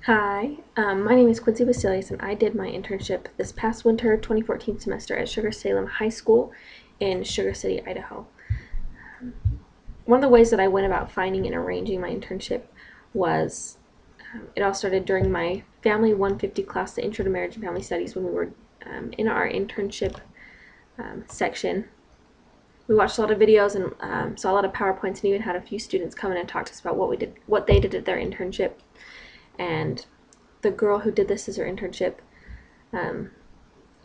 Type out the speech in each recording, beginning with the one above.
Hi, my name is Quincy Basilius, and I did my internship this past winter 2014 semester at Salem High School in Sugar City, Idaho. One of the ways that I went about finding and arranging my internship was it all started during my Family 150 class, the Intro to Marriage and Family Studies, when we were in our internship section. We watched a lot of videos and saw a lot of PowerPoints, and even had a few students come in and talk to us about what they did at their internship. And the girl who did this as her internship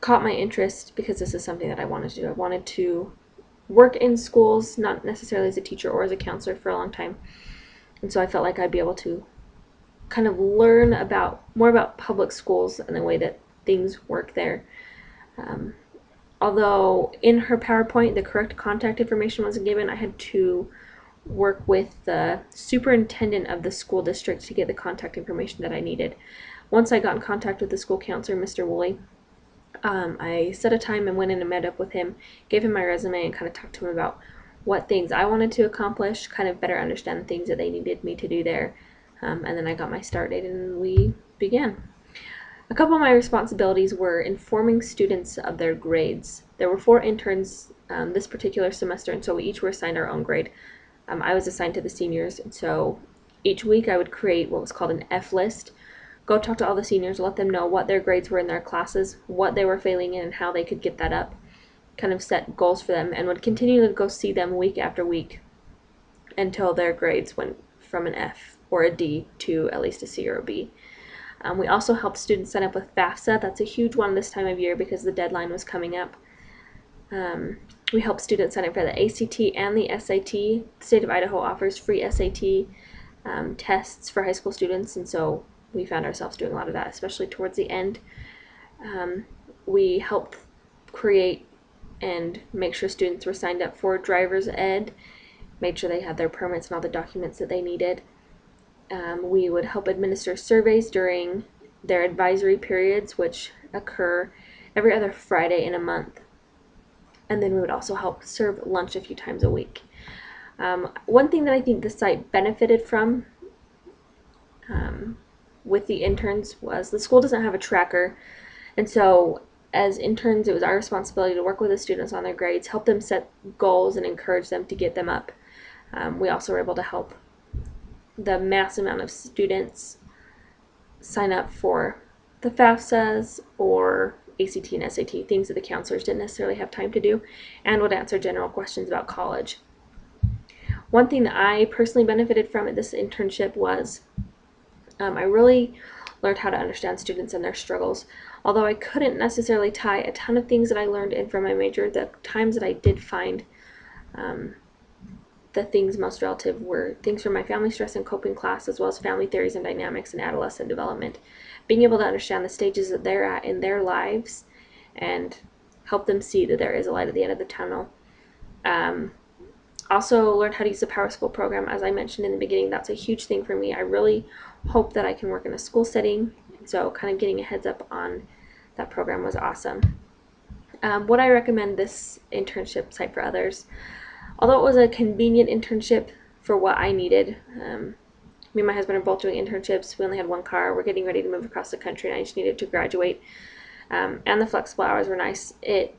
caught my interest because this is something that I wanted to do. I wanted to work in schools, not necessarily as a teacher or as a counselor, for a long time. And so I felt like I'd be able to kind of learn more about public schools and the way that things work there. Although in her PowerPoint the correct contact information wasn't given, I had to work with the superintendent of the school district to get the contact information that I needed. Once I got in contact with the school counselor, Mr. Woolley, I set a time and went in and met up with him, gave him my resume, and kind of talked to him about what things I wanted to accomplish, kind of better understand the things that they needed me to do there. And then I got my start date and we began. A couple of my responsibilities were informing students of their grades. There were 4 interns this particular semester, and so we each were assigned our own grade. I was assigned to the seniors, and so each week I would create what was called an F list, go talk to all the seniors, let them know what their grades were in their classes, what they were failing in, and how they could get that up, kind of set goals for them, and would continue to go see them week after week until their grades went from an F or a D to at least a C or a B. We also helped students sign up with FAFSA. That's a huge one this time of year because the deadline was coming up. We help students sign up for the ACT and the SAT. The state of Idaho offers free SAT tests for high school students, and so we found ourselves doing a lot of that, especially towards the end. We helped create and make sure students were signed up for driver's ed, made sure they had their permits and all the documents that they needed. We would help administer surveys during their advisory periods, which occur every other Friday in a month. And then we would also help serve lunch a few times a week. One thing that I think the site benefited from with the interns was the school doesn't have a tracker, and so as interns it was our responsibility to work with the students on their grades, help them set goals, and encourage them to get them up. We also were able to help the mass amount of students sign up for the FAFSAs or ACT and SAT, things that the counselors didn't necessarily have time to do, and would answer general questions about college. One thing that I personally benefited from at this internship was I really learned how to understand students and their struggles. Although I couldn't necessarily tie a ton of things that I learned in from my major, the times that I did find the things most relative were things from my family stress and coping class, as well as family theories and dynamics and adolescent development. Being able to understand the stages that they're at in their lives and help them see that there is a light at the end of the tunnel. Also learned how to use the Power School program. As I mentioned in the beginning, that's a huge thing for me. I really hope that I can work in a school setting, so kind of getting a heads up on that program was awesome. Would I recommend this internship site for others? Although it was a convenient internship for what I needed, me and my husband are both doing internships. We only had one car. We're getting ready to move across the country, and I just needed to graduate. And the flexible hours were nice. It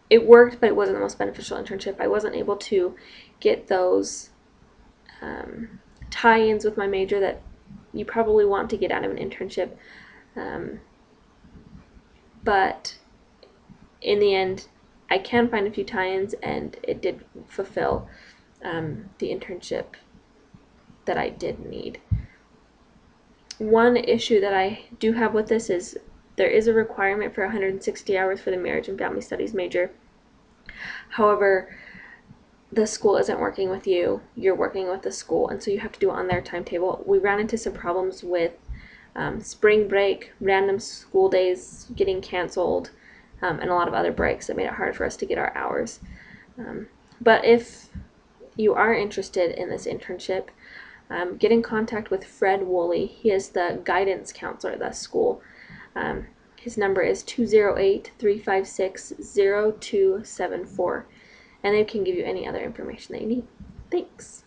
worked, but it wasn't the most beneficial internship. I wasn't able to get those tie-ins with my major that you probably want to get out of an internship. But in the end, I can find a few tie-ins, and it did fulfill the internship that I did need. One issue that I do have with this is there is a requirement for 160 hours for the marriage and family studies major. However, the school isn't working with you, you're working with the school, and so you have to do it on their timetable. We ran into some problems with spring break, random school days getting canceled, and a lot of other breaks that made it hard for us to get our hours. But if you are interested in this internship, get in contact with Fred Woolley. He is the guidance counselor at the school. His number is 208-356-0274, and they can give you any other information that you need. Thanks.